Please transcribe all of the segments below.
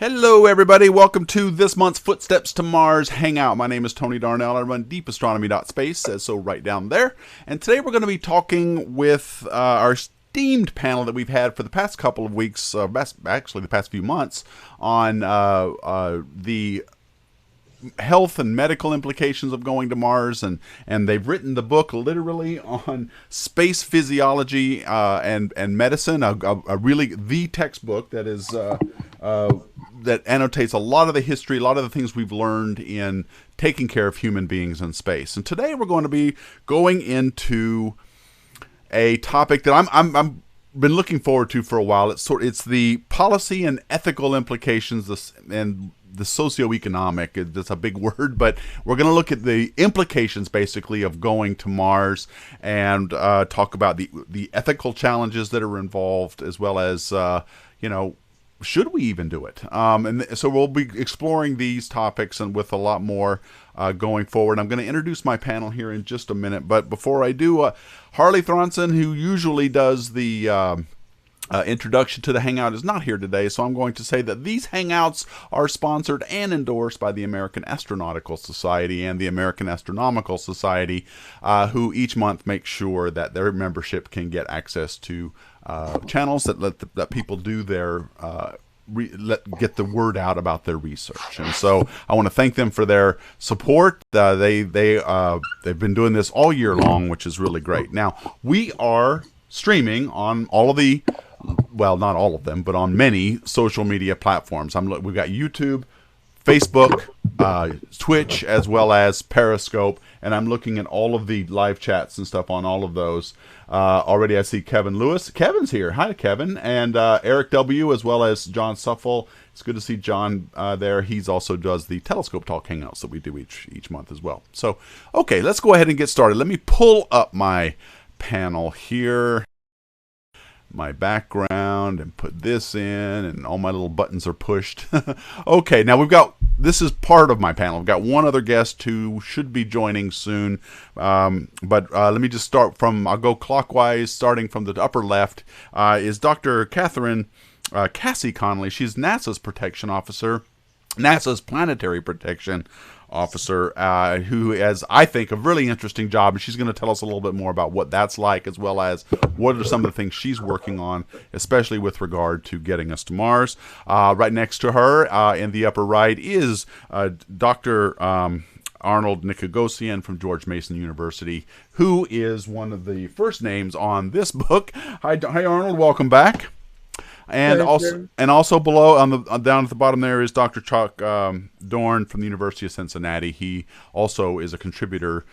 Hello, everybody. Welcome to this month's Footsteps to Mars Hangout. My name is Tony Darnell. I run deepastronomy.space, says so right down there. And today we're going to be talking with our esteemed panel that we've had for the past couple of weeks, actually the past few months, on the health and medical implications of going to Mars, and they've written the book literally on space physiology and medicine, a really the textbook that is that annotates a lot of the history, a lot of the things we've learned in taking care of human beings in space. And today we're going to be going into a topic that I'm been looking forward to for a while. It's the policy and ethical implications and the socioeconomic. That's a big word, but we're going to look at the implications basically of going to Mars and talk about the ethical challenges that are involved, as well as should we even do it? And so we'll be exploring these topics and with a lot more going forward. I'm going to introduce my panel here in just a minute, but before I do, Harley Thronson, who usually does the introduction to the Hangout, is not here today, so I'm going to say that these Hangouts are sponsored and endorsed by the American Astronautical Society and the American Astronomical Society, who each month make sure that their membership can get access to channels that people do their get the word out about their research. And so I want to thank them for their support. They've been doing this all year long, which is really great. Now, we are streaming on all of the, well, not all of them, but on many social media platforms. We've got YouTube, Facebook, Twitch, as well as Periscope, and I'm looking at all of the live chats and stuff on all of those. Already I see Kevin Lewis. Kevin's here. Hi, Kevin. And Eric W., as well as John Suffel. It's good to see John there. He's also does the Telescope Talk Hangouts that we do each month as well. So, okay, let's go ahead and get started. Let me pull up my panel here, my background, and put this in, and all my little buttons are pushed. Okay, now this is part of my panel. We've got one other guest who should be joining soon, but let me just start I'll go clockwise, starting from the upper left, is Dr. Catherine Cassie Connolly. She's NASA's protection officer, NASA's Planetary Protection officer, who has, I think, a really interesting job, and she's going to tell us a little bit more about what that's like, as well as what are some of the things she's working on, especially with regard to getting us to Mars. Right next to her, in the upper right, is Dr. Arnauld Nicogossian from George Mason University, who is one of the first names on this book. Hi Arnauld, welcome back. And also below, down at the bottom there, is Dr. Chuck Dorn from the University of Cincinnati. He also is a contributor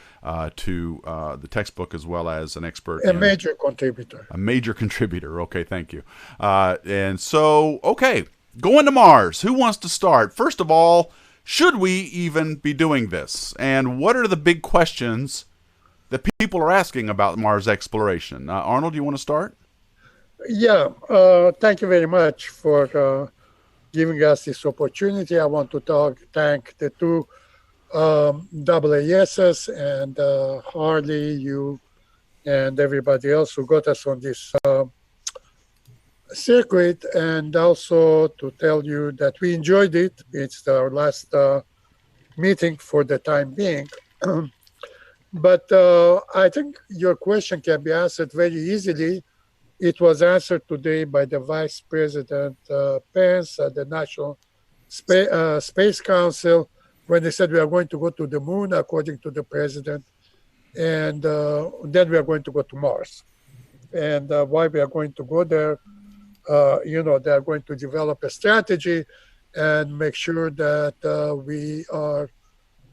to the textbook, as well as an expert. A major contributor. A major contributor. Okay, thank you. And so, okay, going to Mars. Who wants to start? First of all, should we even be doing this? And what are the big questions that people are asking about Mars exploration? Arnold, do you want to start? Yeah, thank you very much for giving us this opportunity. I want to thank the two AASs and Harley, you, and everybody else who got us on this circuit, and also to tell you that we enjoyed it. It's our last meeting for the time being. But I think your question can be answered very easily. It was answered today by the Vice President Pence at the National Space Council, when they said we are going to go to the moon, according to the president, and then we are going to go to Mars. And why we are going to go there, they are going to develop a strategy and make sure that we are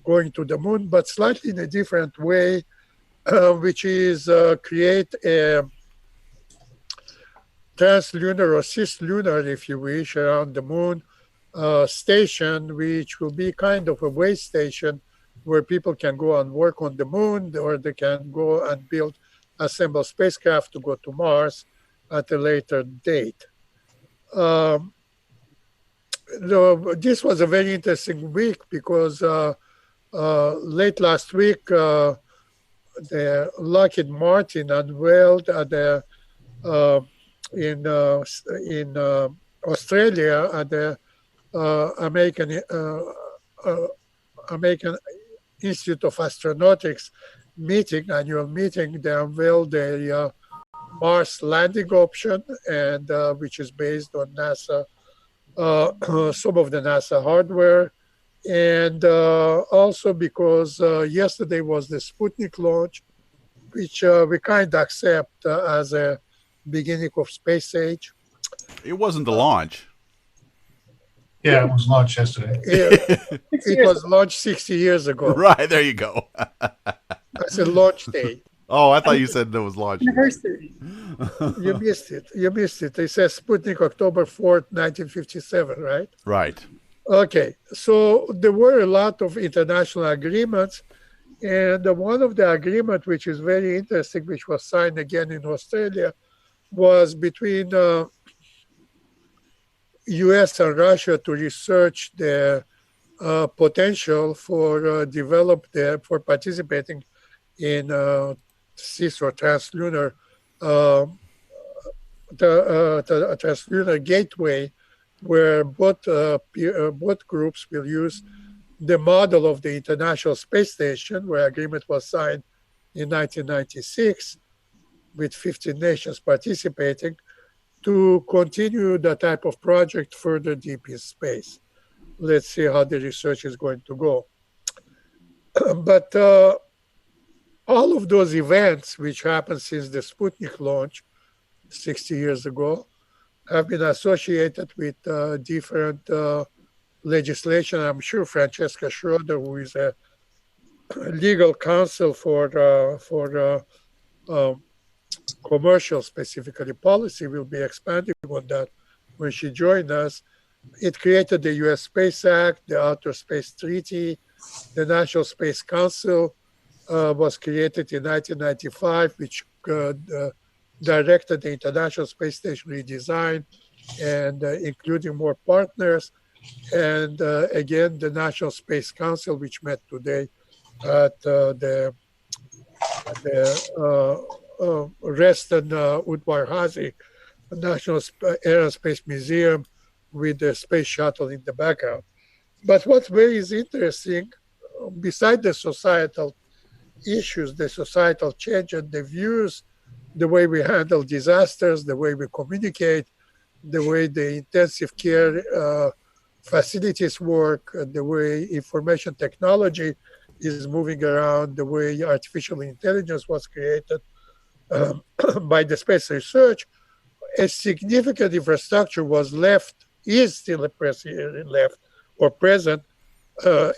going to the moon, but slightly in a different way, which is create a translunar or cislunar, if you wish, around the moon station, which will be kind of a way station where people can go and work on the moon, or they can go and assemble spacecraft to go to Mars at a later date. This was a very interesting week because late last week, the Lockheed Martin unveiled in Australia at the American American Institute of Astronautics annual meeting. They unveiled a Mars landing option, and which is based on NASA, some of the NASA hardware, and also because yesterday was the Sputnik launch, which we kind of accept as a beginning of space age. It wasn't the launch. Yeah, it was launched yesterday. It was launched 60 years ago. Right, there you go. That's a launch day. Oh, I thought you said there was launch. Anniversary. You missed it. You missed it. It says Sputnik October 4th, 1957, right? Right. Okay. So there were a lot of international agreements. And one of the agreements, which is very interesting, which was signed again in Australia, was between US and Russia to research the potential for for participating in CIS or translunar translunar gateway, where both groups will use the model of the International Space Station, where agreement was signed in 1996 with 15 nations participating, to continue the type of project further deep in space. Let's see how the research is going to go. But all of those events which happened since the Sputnik launch 60 years ago have been associated with different legislation. I'm sure Francesca Schroeder, who is a legal counsel for commercial, specifically policy, will be expanding on that when she joined us. It created the U.S. Space Act, the Outer Space Treaty, the National Space Council was created in 1995, which directed the International Space Station redesign and including more partners. And again, the National Space Council, which met today at the Reston Udvar-Hazy National Aerospace Museum with the space shuttle in the background. But what's very interesting, beside the societal issues, the societal change and the views, the way we handle disasters, the way we communicate, the way the intensive care facilities work, the way information technology is moving around, the way artificial intelligence was created by the space research, a significant infrastructure was left, is still left or present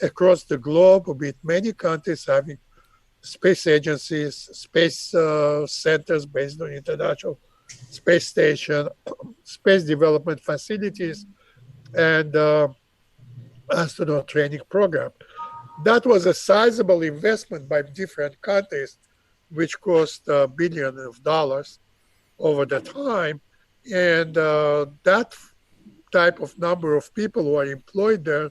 across the globe, with many countries having space agencies, space centers based on International Space Station, space development facilities, and astronaut training program. That was a sizable investment by different countries, which cost billions of dollars over the time. And that type of number of people who are employed there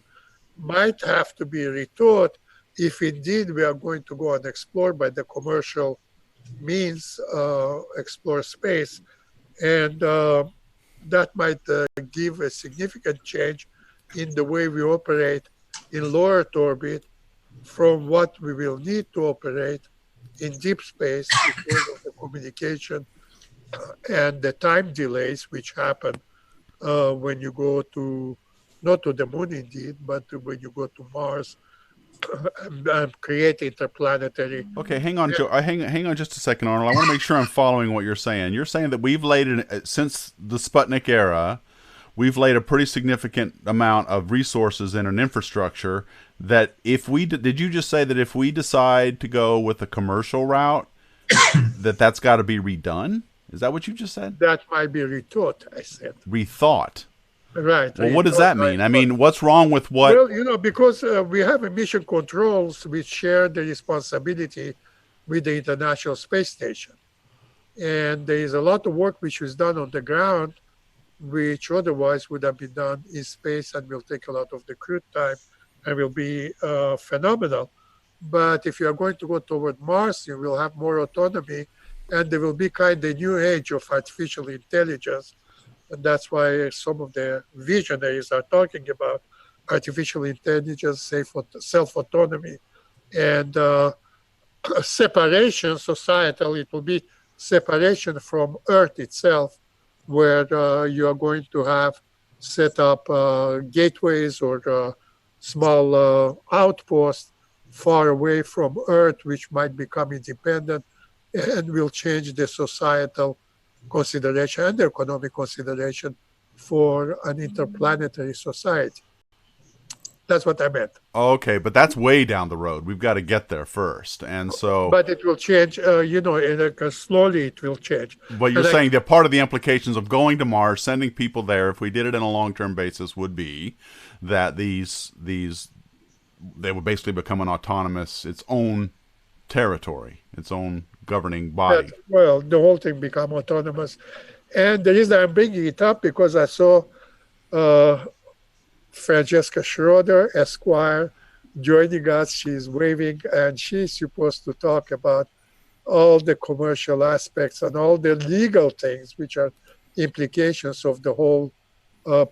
might have to be rethought if indeed we are going to go and explore by the commercial means, explore space. And that might give a significant change in the way we operate in low Earth orbit from what we will need to operate in deep space because of the communication and the time delays which happen when you go to, not to the moon indeed, but when you go to Mars and create interplanetary. Okay, hang on, Joe. Hang on just a second, Arnold. I want to make sure I'm following what you're saying. You're saying that we've laid, since the Sputnik era, we've laid a pretty significant amount of resources in an infrastructure that if we, did you just say that if we decide to go with a commercial route, that's got to be redone? Is that what you just said? That might be rethought, I said. Rethought. Right. Well, what does that mean? I mean, what's wrong with what? Well, because we have emission controls which share the responsibility with the International Space Station. And there is a lot of work which is done on the ground, which otherwise would have been done in space and will take a lot of the crew time and will be phenomenal. But if you are going to go toward Mars, you will have more autonomy, and there will be kind of a new age of artificial intelligence And that's why some of the visionaries are talking about artificial intelligence, self-autonomy, and separation, societal. It will be separation from Earth itself, where you are going to have set up gateways or small outposts far away from Earth, which might become independent and will change the societal consideration and the economic consideration for an interplanetary society. That's what I meant. Okay, but that's way down the road. We've got to get there first, and so. But it will change, slowly it will change. But you're saying that part of the implications of going to Mars, sending people there, if we did it in a long-term basis, would be that they would basically become an autonomous, its own territory, its own governing body. Well, the whole thing become autonomous. And the reason I'm bringing it up because I saw Francesca Schroeder, Esquire, joining us. She's waving, and she's supposed to talk about all the commercial aspects and all the legal things, which are implications of the whole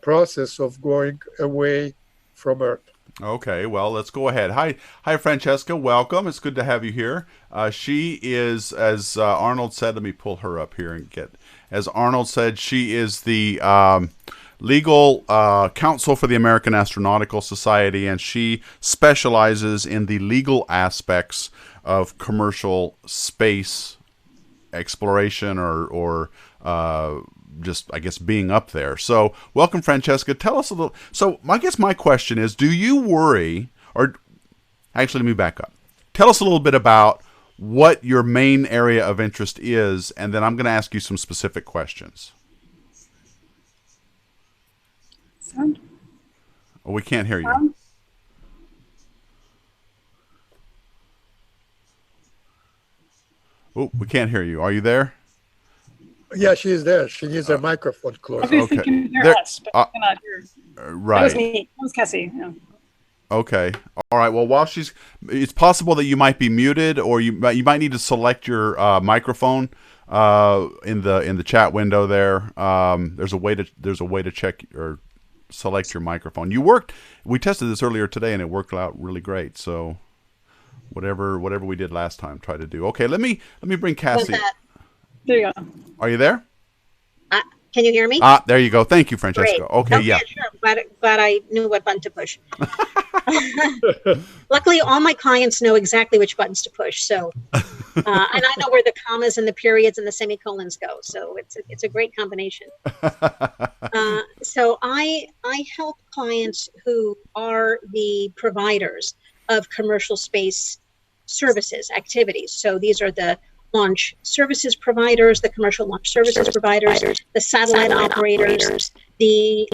process of going away from Earth. Okay, well, let's go ahead. Hi, Francesca. Welcome. It's good to have you here. She is, as Arnauld said, let me pull her up here and get, as Arnauld said, she is the legal counsel for the American Astronautical Society, and she specializes in the legal aspects of commercial space exploration or just, I guess, being up there. So welcome, Francesca. Tell us a little. So I guess my question is, do you worry, or actually, let me back up. Tell us a little bit about what your main area of interest is, and then I'm going to ask you some specific questions. Sound? Oh, we can't hear you. Oh, we can't hear you. Are you there? Yeah, she's there. She needs her microphone closed. Obviously, Okay. you can hear There- us, but you cannot hear. Right. That was me. That was Cassie. Yeah. Okay. All right. Well, while it's possible that you might be muted, or you might need to select your microphone in the chat window there. There's a way to check or select your microphone. We tested this earlier today, and it worked out really great. So whatever we did last time, try to do. Okay. Let me bring Cassie. There you go. Are you there? Can you hear me? There you go. Thank you, Francesca. Great. Okay. Yeah. Sure. Glad I knew what button to push. Luckily, all my clients know exactly which buttons to push. So, and I know where the commas and the periods and the semicolons go. So it's a great combination. So I help clients who are the providers of commercial space services activities. So these are the launch services providers, the commercial launch services providers, the satellite operators, the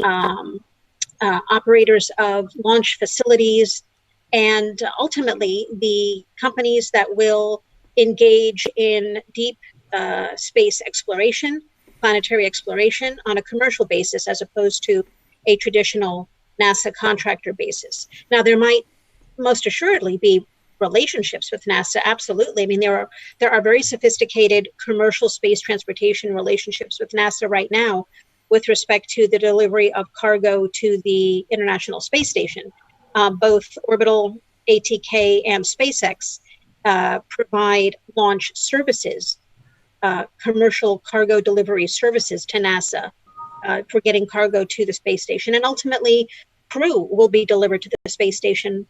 operators of launch facilities, and ultimately the companies that will engage in deep space exploration, planetary exploration on a commercial basis as opposed to a traditional NASA contractor basis. Now, there might most assuredly be relationships with NASA. Absolutely. I mean, there are very sophisticated commercial space transportation relationships with NASA right now with respect to the delivery of cargo to the International Space Station. Both Orbital, ATK, and SpaceX provide launch services, commercial cargo delivery services to NASA for getting cargo to the space station. And ultimately, crew will be delivered to the space station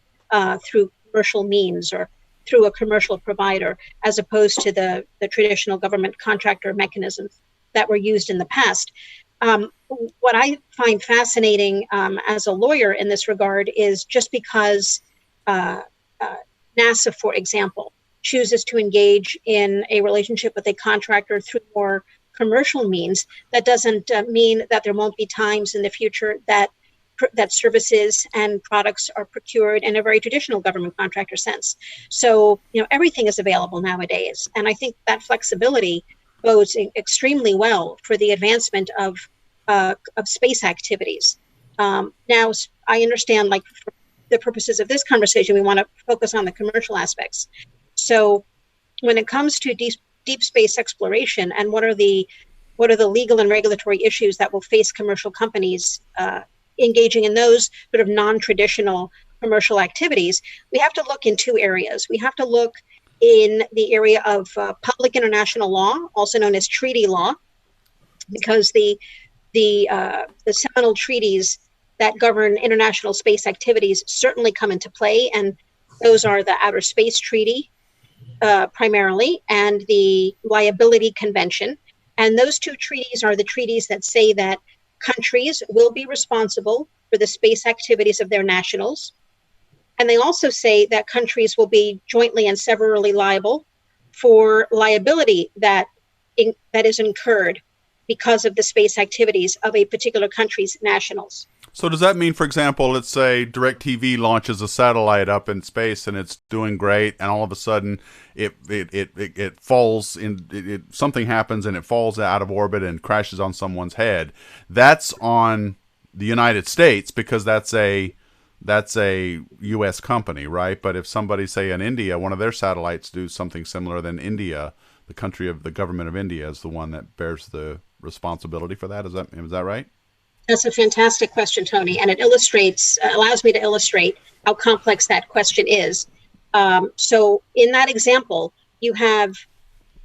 through commercial means or through a commercial provider, as opposed to the traditional government contractor mechanisms that were used in the past. What I find fascinating as a lawyer in this regard is just because NASA, for example, chooses to engage in a relationship with a contractor through more commercial means, that doesn't mean that there won't be times in the future that services and products are procured in a very traditional government contractor sense. So, everything is available nowadays. And I think that flexibility bodes extremely well for the advancement of space activities. Now, I understand, like, for the purposes of this conversation, we want to focus on the commercial aspects. So when it comes to deep space exploration and what are the What are the legal and regulatory issues that will face commercial companies engaging in those sort of non-traditional commercial activities? We have to look in two areas. We have to look in the area of public international law, also known as treaty law, because the seminal treaties that govern international space activities certainly come into play, and those are the Outer Space Treaty primarily, and the Liability Convention. And those two treaties are the treaties that say that countries will be responsible for the space activities of their nationals. And they also say that countries will be jointly and severally liable for liability that is incurred because of the space activities of a particular country's nationals. So does that mean, for example, let's say DirecTV launches a satellite up in space and it's doing great, and all of a sudden it falls in, something happens and it falls out of orbit and crashes on someone's head? That's on the United States because that's a U.S. company, right? But if somebody, say in India, one of their satellites do something similar, then India, the government of India, is the one that bears the responsibility for that. Is that right? That's a fantastic question, Tony, and it allows me to illustrate how complex that question is. So in that example, you have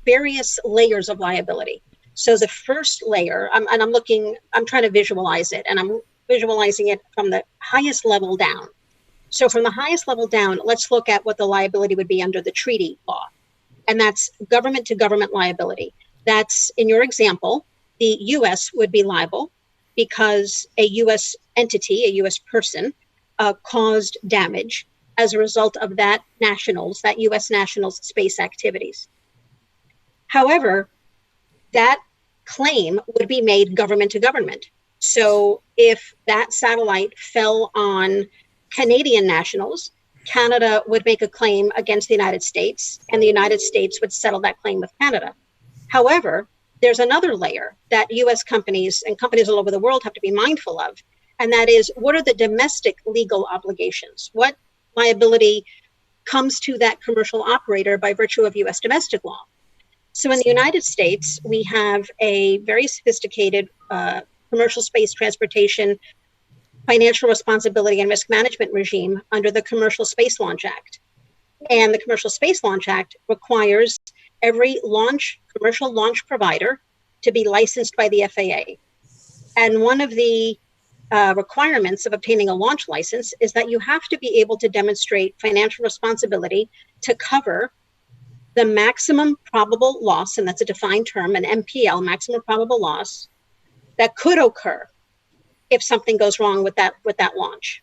various layers of liability. So the first layer, I'm trying to visualize it, and I'm visualizing it from the highest level down. So from the highest level down, let's look at what the liability would be under the treaty law. And that's government to government liability. That's, in your example, the U.S. would be liable because a U.S. entity, a U.S. person, caused damage as a result of that U.S. national's space activities. However, that claim would be made government to government. So if that satellite fell on Canadian nationals, Canada would make a claim against the United States, and the United States would settle that claim with Canada. However, there's another layer that U.S. companies and companies all over the world have to be mindful of, and that is, what are the domestic legal obligations? What liability comes to that commercial operator by virtue of U.S. domestic law? So in the United States, we have a very sophisticated commercial space transportation financial responsibility and risk management regime under the Commercial Space Launch Act. And the Commercial Space Launch Act requires every commercial launch provider to be licensed by the FAA. And one of the requirements of obtaining a launch license is that you have to be able to demonstrate financial responsibility to cover the maximum probable loss, and that's a defined term, an MPL, maximum probable loss, that could occur if something goes wrong with that launch.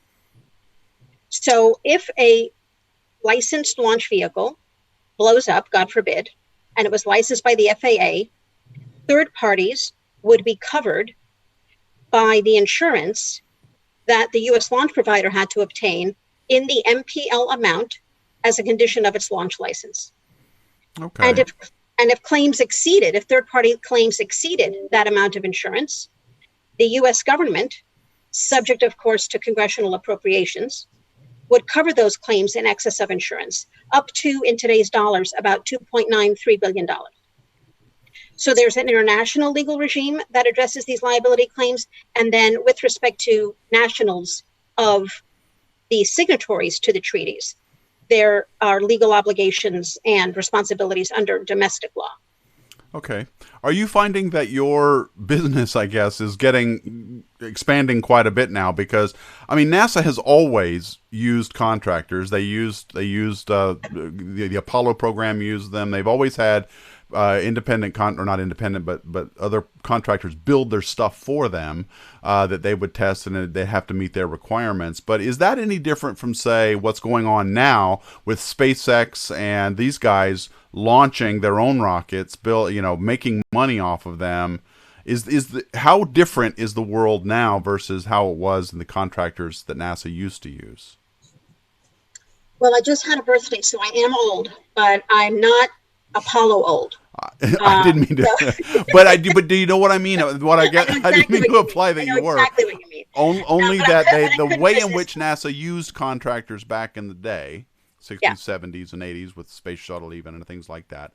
So if a licensed launch vehicle blows up, God forbid, and it was licensed by the FAA, third parties would be covered by the insurance that the U.S. launch provider had to obtain in the MPL amount as a condition of its launch license. Okay. And if claims exceeded, if third-party claims exceeded that amount of insurance, the U.S. government, subject, of course, to congressional appropriations, would cover those claims in excess of insurance, up to, in today's dollars, about $2.93 billion. So there's an international legal regime that addresses these liability claims. And then with respect to nationals of the signatories to the treaties, there are legal obligations and responsibilities under domestic law. Okay. Are you finding that your business, I guess, is expanding quite a bit now? Because, I mean, NASA has always used contractors. They used the Apollo program used them. They've always had not independent, but other contractors build their stuff for them that they would test, and they have to meet their requirements. But is that any different from, say, what's going on now with SpaceX and these guys launching their own rockets, making money off of them? How different is the world now versus how it was in the contractors that NASA used to use? Well, I just had a birthday, so I am old, but I'm not Apollo old. I didn't mean to, but do you know what I mean? What I get, I didn't mean to imply that you were. Exactly what you mean. Only that the way in which NASA used contractors back in the day, 60s, 70s, and 80s with Space Shuttle even and things like that,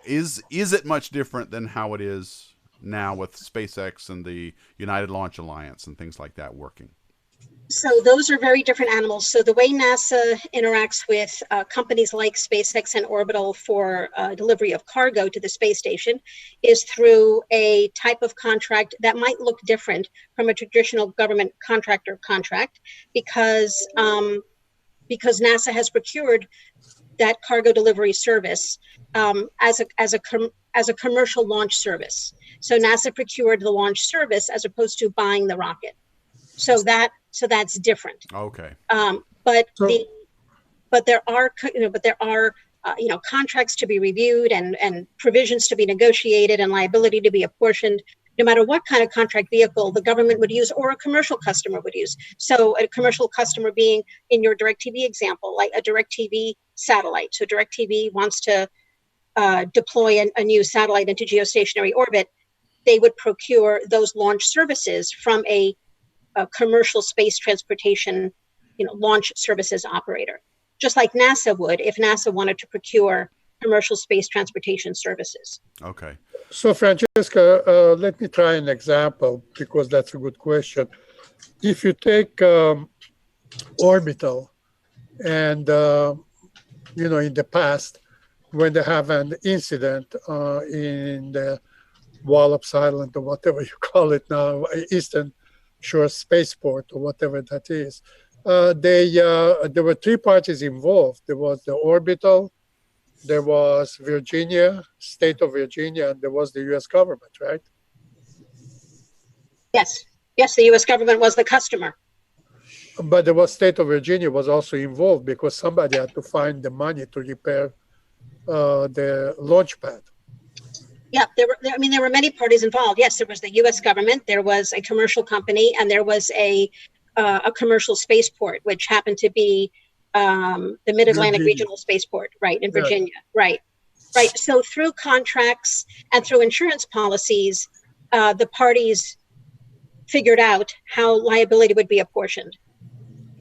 is it much different than how it is now with SpaceX and the United Launch Alliance and things like that working? So those are very different animals. So the way NASA interacts with companies like SpaceX and Orbital for delivery of cargo to the space station is through a type of contract that might look different from a traditional government contractor contract, because NASA has procured that cargo delivery service as a commercial launch service. So NASA procured the launch service as opposed to buying the rocket. So that's different. Okay. But there are contracts to be reviewed and provisions to be negotiated and liability to be apportioned, no matter what kind of contract vehicle the government would use or a commercial customer would use. So a commercial customer being, in your DirecTV example, like a DirecTV satellite. So DirecTV wants to deploy a new satellite into geostationary orbit. They would procure those launch services from a commercial space transportation, launch services operator, just like NASA would if NASA wanted to procure commercial space transportation services. Okay. So, Francesca, let me try an example, because that's a good question. If you take Orbital, and in the past, when they have an incident in the Wallops Island, or whatever you call it now, Eastern Shore Spaceport, or whatever that is, there were three parties involved. There was the Orbital, there was Virginia, state of Virginia, and there was the U.S. government, right? Yes, the U.S. government was the customer. But the state of Virginia was also involved, because somebody had to find the money to repair the launch pad. Yeah, there were many parties involved. Yes, there was the U.S. government, there was a commercial company, and there was a commercial spaceport, which happened to be the Mid-Atlantic Virginia. Regional Spaceport, right, in Virginia. Right. So through contracts and through insurance policies, the parties figured out how liability would be apportioned.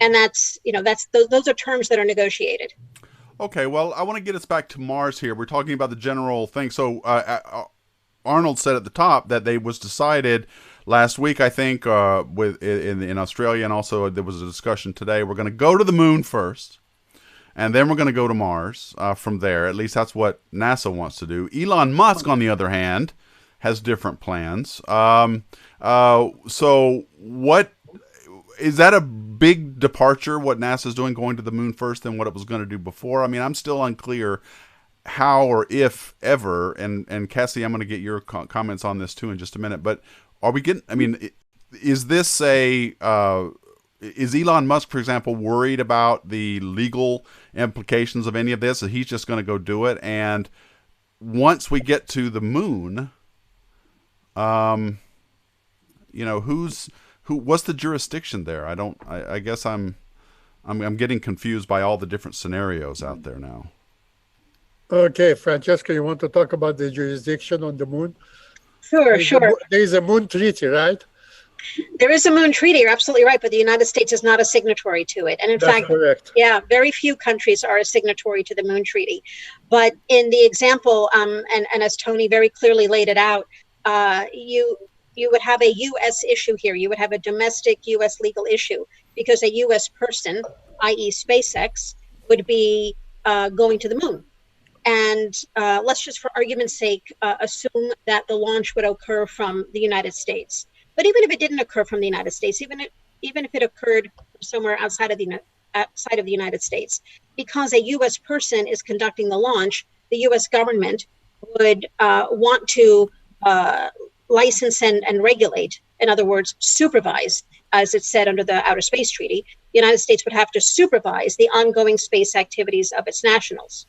And those are terms that are negotiated. Okay, well, I want to get us back to Mars here. We're talking about the general thing. So Arnauld said at the top that they was decided last week, I think, in Australia, and also there was a discussion today. We're going to go to the moon first, and then we're going to go to Mars from there. At least that's what NASA wants to do. Elon Musk, on the other hand, has different plans. So what... Is that a big departure, what NASA's doing, going to the moon first, than what it was going to do before? I mean, I'm still unclear how or if ever, and Cassie, I'm going to get your comments on this too in just a minute, but are we getting, I mean, is this is Elon Musk, for example, worried about the legal implications of any of this? He's just going to go do it, and once we get to the moon, what's the jurisdiction there? I guess I'm getting confused by all the different scenarios out there now. Okay, Francesca, you want to talk about the jurisdiction on the moon? Sure. There is a moon treaty, right? There is a moon treaty, you're absolutely right, but the United States is not a signatory to it. And in That's fact, correct. Yeah, very few countries are a signatory to the moon treaty. But in the example, and as Tony very clearly laid it out, you would have a U.S. issue here. You would have a domestic U.S. legal issue, because a U.S. person, i.e. SpaceX, would be going to the moon. And let's just, for argument's sake, assume that the launch would occur from the United States. But even if it didn't occur from the United States, even if it occurred somewhere outside of the United States, because a U.S. person is conducting the launch, the U.S. government would want to license and regulate, in other words, supervise, as it's said under the Outer Space Treaty. The United States would have to supervise the ongoing space activities of its nationals.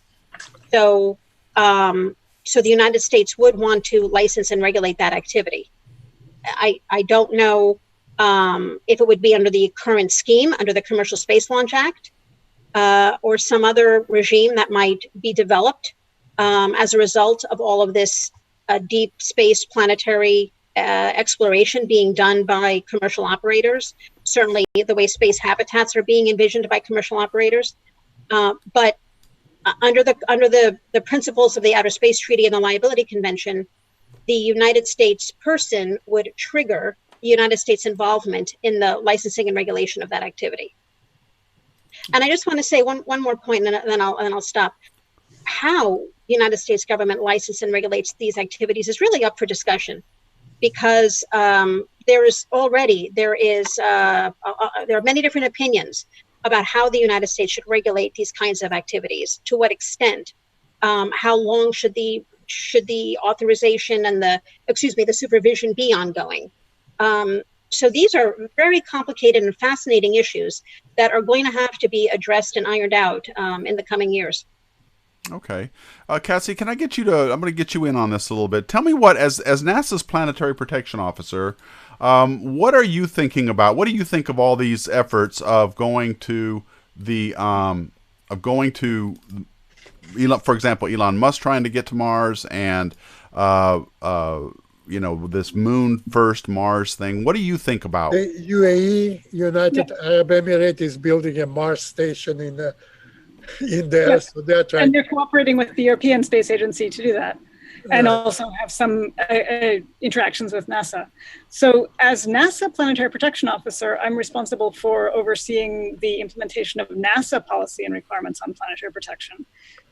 So the United States would want to license and regulate that activity. I don't know if it would be under the current scheme, under the Commercial Space Launch Act, or some other regime that might be developed as a result of all of this deep space planetary exploration being done by commercial operators. Certainly the way space habitats are being envisioned by commercial operators. But under the principles of the Outer Space Treaty and the Liability Convention, the United States person would trigger United States involvement in the licensing and regulation of that activity. And I just want to say one more point, and then I'll stop. How the United States government licenses and regulates these activities is really up for discussion, because there are many different opinions about how the United States should regulate these kinds of activities. To what extent? How long should the authorization and the supervision be ongoing? So these are very complicated and fascinating issues that are going to have to be addressed and ironed out in the coming years. Okay. Cassie, I'm going to get you in on this a little bit. Tell me as NASA's Planetary Protection Officer, what are you thinking about? What do you think of all these efforts of going to for example, Elon Musk trying to get to Mars, and this moon first Mars thing? What do you think about? The UAE, United Arab Emirates, is building a Mars station in there, so they're trying. And they're cooperating with the European Space Agency to do that, and also have some interactions with NASA. So as NASA Planetary Protection Officer, I'm responsible for overseeing the implementation of NASA policy and requirements on planetary protection.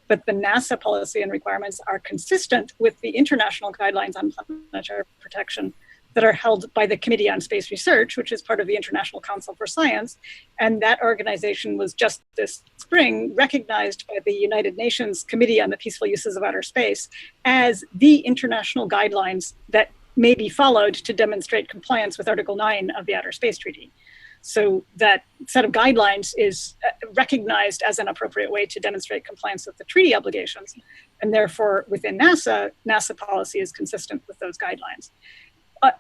But the NASA policy and requirements are consistent with the international guidelines on planetary protection that are held by the Committee on Space Research, which is part of the International Council for Science. And that organization was just this spring recognized by the United Nations Committee on the Peaceful Uses of Outer Space as the international guidelines that may be followed to demonstrate compliance with Article 9 of the Outer Space Treaty. So that set of guidelines is recognized as an appropriate way to demonstrate compliance with the treaty obligations. And therefore, within NASA, NASA policy is consistent with those guidelines.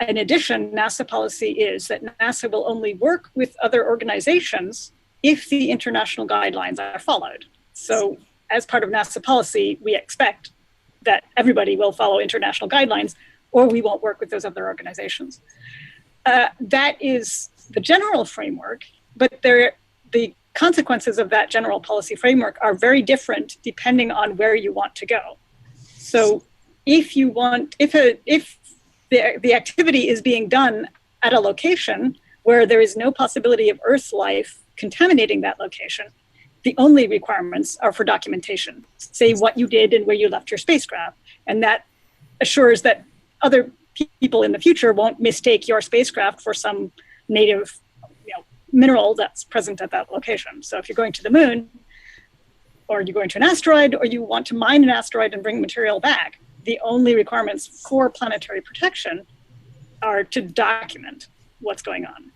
In addition, NASA policy is that NASA will only work with other organizations if the international guidelines are followed. So as part of NASA policy, we expect that everybody will follow international guidelines, or we won't work with those other organizations. That is the general framework, but the consequences of that general policy framework are very different depending on where you want to go. So if the activity is being done at a location where there is no possibility of Earth life contaminating that location, the only requirements are for documentation. Say what you did and where you left your spacecraft. And that assures that other people in the future won't mistake your spacecraft for some native mineral that's present at that location. So if you're going to the moon, or you're going to an asteroid, or you want to mine an asteroid and bring material back, the only requirements for planetary protection are to document what's going on.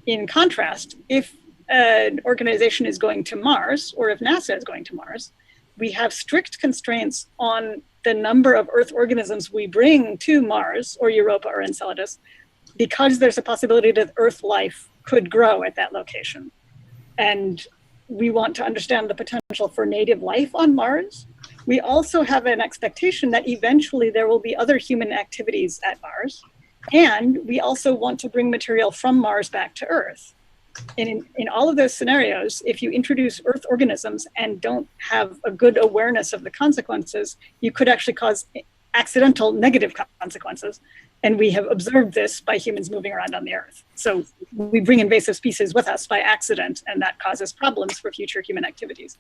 In contrast, if an organization is going to Mars, or if NASA is going to Mars, we have strict constraints on the number of Earth organisms we bring to Mars, or Europa, or Enceladus, because there's a possibility that Earth life could grow at that location. And we want to understand the potential for native life on Mars. We also have an expectation that eventually there will be other human activities at Mars. And we also want to bring material from Mars back to Earth. And in all of those scenarios, if you introduce Earth organisms and don't have a good awareness of the consequences, you could actually cause accidental negative consequences. And we have observed this by humans moving around on the Earth. So we bring invasive species with us by accident, and that causes problems for future human activities.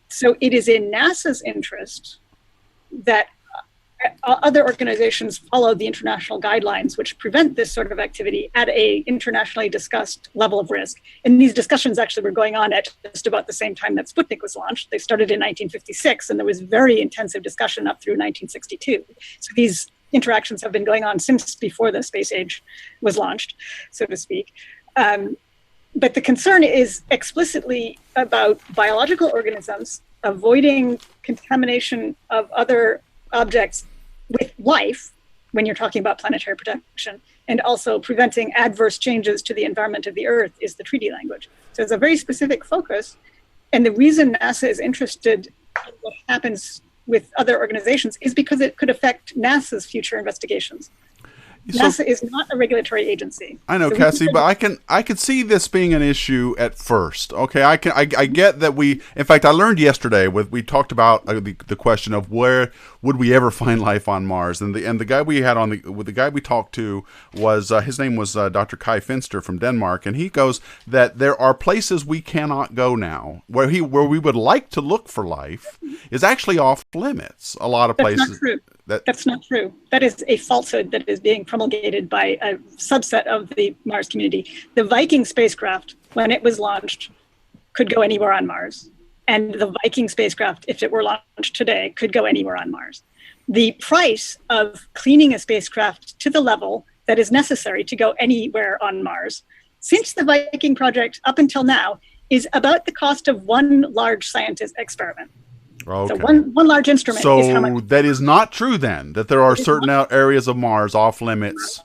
So it is in NASA's interest that other organizations follow the international guidelines which prevent this sort of activity at a internationally discussed level of risk. And these discussions actually were going on at just about the same time that Sputnik was launched. They started in 1956, and there was very intensive discussion up through 1962. So these interactions have been going on since before the space age was launched, so to speak. But the concern is explicitly about biological organisms avoiding contamination of other objects with life when you're talking about planetary protection, and also preventing adverse changes to the environment of the Earth is the treaty language. So it's a very specific focus. And the reason NASA is interested in what happens with other organizations is because it could affect NASA's future investigations. NASA is not a regulatory agency. I know, So Cassie, but I can see this being an issue at first. Okay, I get that in fact, I learned yesterday we talked about the question of where would we ever find life on Mars, and the guy we had on the guy we talked to was his name was Dr. Kai Finster from Denmark, and he goes that there are places we cannot go now where we would like to look for life is actually off limits. A lot of places. That's not true. That's not true. That is a falsehood that is being promulgated by a subset of the Mars community. The Viking spacecraft, when it was launched, could go anywhere on Mars. And the Viking spacecraft, if it were launched today, could go anywhere on Mars. The price of cleaning a spacecraft to the level that is necessary to go anywhere on Mars, since the Viking project up until now, is about the cost of one large scientist experiment. Okay. So one large instrument is how much. So that is not true then, that there are certain areas of Mars off limits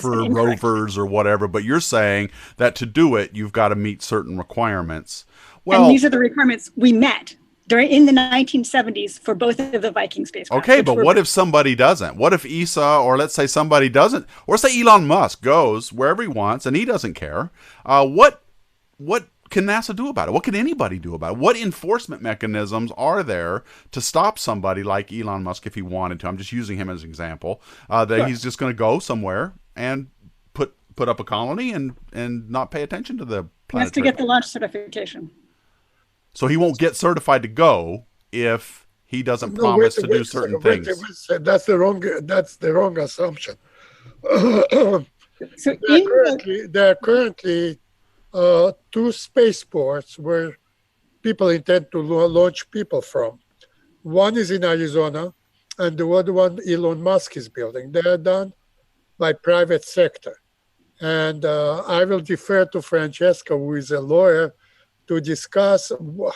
for rovers or whatever, but you're saying that to do it, you've got to meet certain requirements. Well, and these are the requirements we met in the 1970s for both of the Viking spacecraft. Okay, but what if somebody doesn't? What if ESA, or let's say somebody doesn't, or say Elon Musk goes wherever he wants and he doesn't care? What can NASA do about it? What can anybody do about it? What enforcement mechanisms are there to stop somebody like Elon Musk if he wanted to? I'm just using him as an example. That he's just going to go somewhere and put up a colony and not pay attention to the planetary. He has to get the launch certification. So he won't get certified to go if he doesn't promise to do certain things. That's the wrong assumption. So there are currently 2 spaceports where people intend to launch people from. One is in Arizona, and the other one Elon Musk is building. They are done by private sector. And I will defer to Francesca, who is a lawyer, to discuss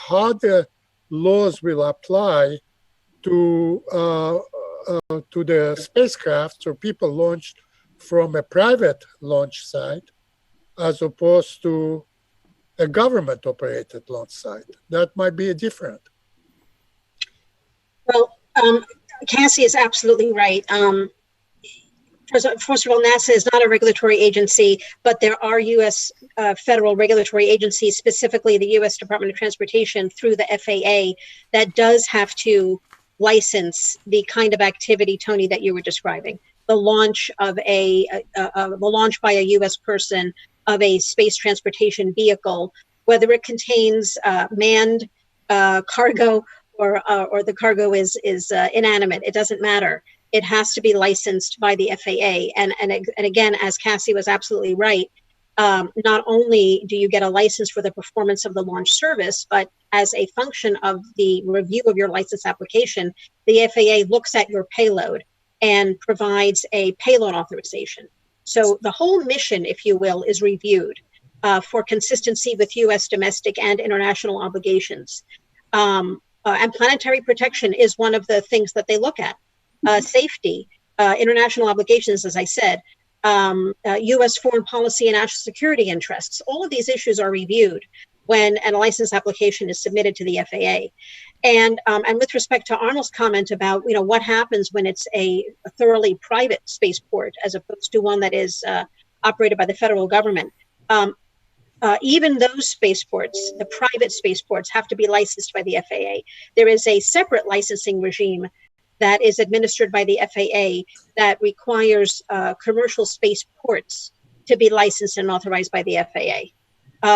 how the laws will apply to the spacecraft, so people launched from a private launch site as opposed to a government-operated launch site. That might be different. Well, Cassie is absolutely right. First of all, NASA is not a regulatory agency, but there are U.S. Federal regulatory agencies, specifically the U.S. Department of Transportation through the FAA, that does have to license the kind of activity, Tony, that you were describing. The launch of the launch by a U.S. person of a space transportation vehicle, whether it contains manned cargo or the cargo is inanimate. It doesn't matter. It has to be licensed by the FAA. And again, as Cassie was absolutely right, not only do you get a license for the performance of the launch service, but as a function of the review of your license application, the FAA looks at your payload and provides a payload authorization. So the whole mission, if you will, is reviewed for consistency with U.S. domestic and international obligations. And planetary protection is one of the things that they look at. Safety, international obligations, as I said, U.S. foreign policy and national security interests. All of these issues are reviewed when a license application is submitted to the FAA. And with respect to Arnold's comment about what happens when it's a thoroughly private spaceport as opposed to one that is operated by the federal government, even those spaceports, the private spaceports, have to be licensed by the FAA. There is a separate licensing regime that is administered by the FAA that requires commercial spaceports to be licensed and authorized by the FAA.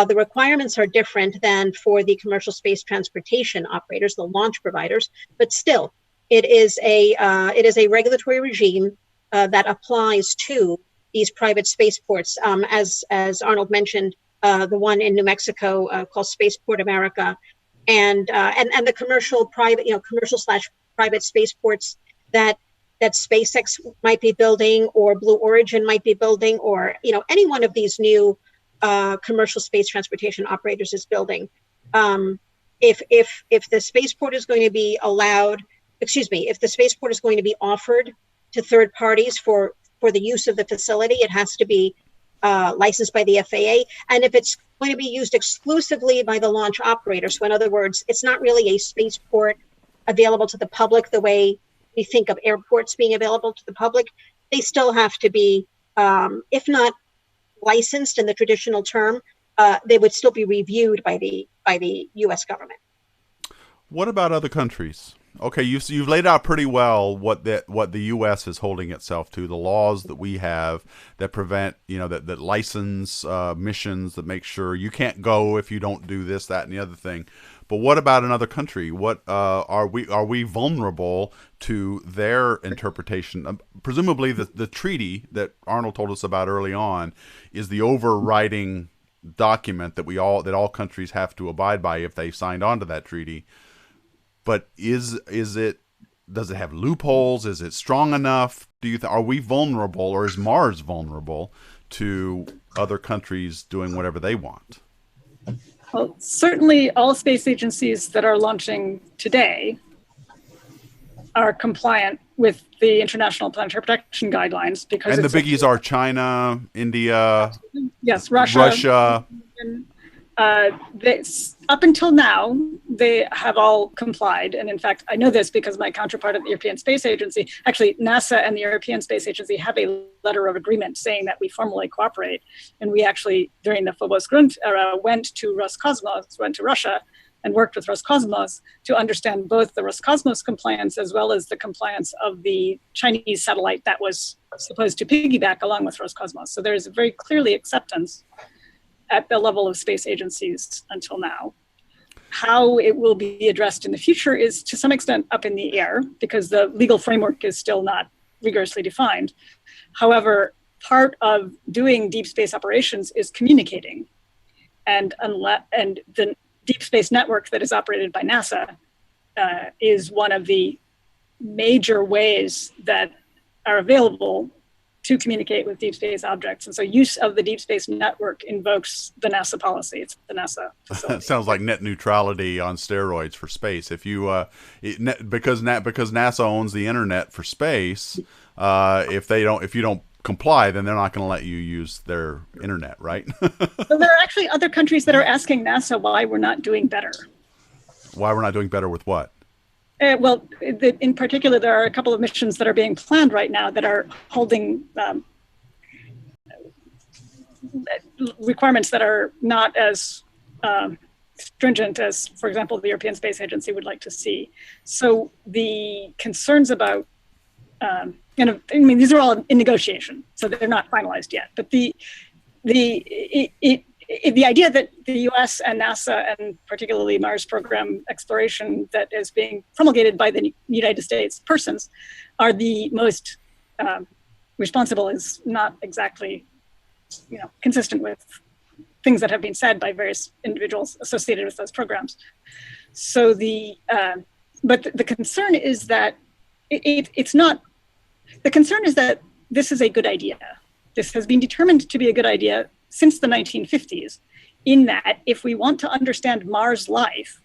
The requirements are different than for the commercial space transportation operators, the launch providers, but still, it is a regulatory regime that applies to these private spaceports. As Arnauld mentioned, the one in New Mexico called Spaceport America, and the commercial private spaceports that SpaceX might be building, or Blue Origin might be building, or any one of these new commercial space transportation operators is building. If the spaceport is going to be if the spaceport is going to be offered to third parties for the use of the facility, it has to be licensed by the FAA. And if it's going to be used exclusively by the launch operator, so in other words, it's not really a spaceport available to the public the way we think of airports being available to the public, they still have to be, if not licensed in the traditional term, they would still be reviewed by the U.S. government. What about other countries? Okay, you've laid out pretty well what the U.S. is holding itself to, the laws that we have that prevent, that license missions, that make sure you can't go if you don't do this, that, and the other thing. But what about another country? What are we vulnerable to their interpretation? Presumably, the treaty that Arnauld told us about early on is the overriding document that all countries have to abide by if they signed on to that treaty. But does it have loopholes? Is it strong enough? Are we vulnerable, or is Mars vulnerable to other countries doing whatever they want? Well, certainly all space agencies that are launching today are compliant with the International Planetary Protection Guidelines, because the biggies are China, India, yes, Russia. Up until now, they have all complied. And in fact, I know this because my counterpart at the European Space Agency, actually NASA and the European Space Agency have a letter of agreement saying that we formally cooperate. And we actually, during the Phobos Grunt era, went to Russia and worked with Roscosmos to understand both the Roscosmos compliance as well as the compliance of the Chinese satellite that was supposed to piggyback along with Roscosmos. So there's very clearly acceptance at the level of space agencies until now. How it will be addressed in the future is to some extent up in the air, because the legal framework is still not rigorously defined. However, part of doing deep space operations is communicating. And the deep space network that is operated by NASA is one of the major ways that are available to communicate with deep space objects. And so use of the deep space network invokes the NASA policy. It's the NASA facility. It sounds like net neutrality on steroids for space. If you because NASA owns the internet for space, if you don't comply, then they're not going to let you use their internet, right? So there are actually other countries that are asking NASA why we're not doing better. Why we're not doing better with what? In particular, there are a couple of missions that are being planned right now that are holding requirements that are not as stringent as, for example, the European Space Agency would like to see. So the concerns about, these are all in negotiation, so they're not finalized yet. But the idea that the U.S. and NASA, and particularly Mars program exploration that is being promulgated by the United States persons, are the most responsible is not exactly, consistent with things that have been said by various individuals associated with those programs. So but the concern is that it's not. The concern is that this is a good idea. This has been determined to be a good idea since the 1950s, in that if we want to understand Mars life,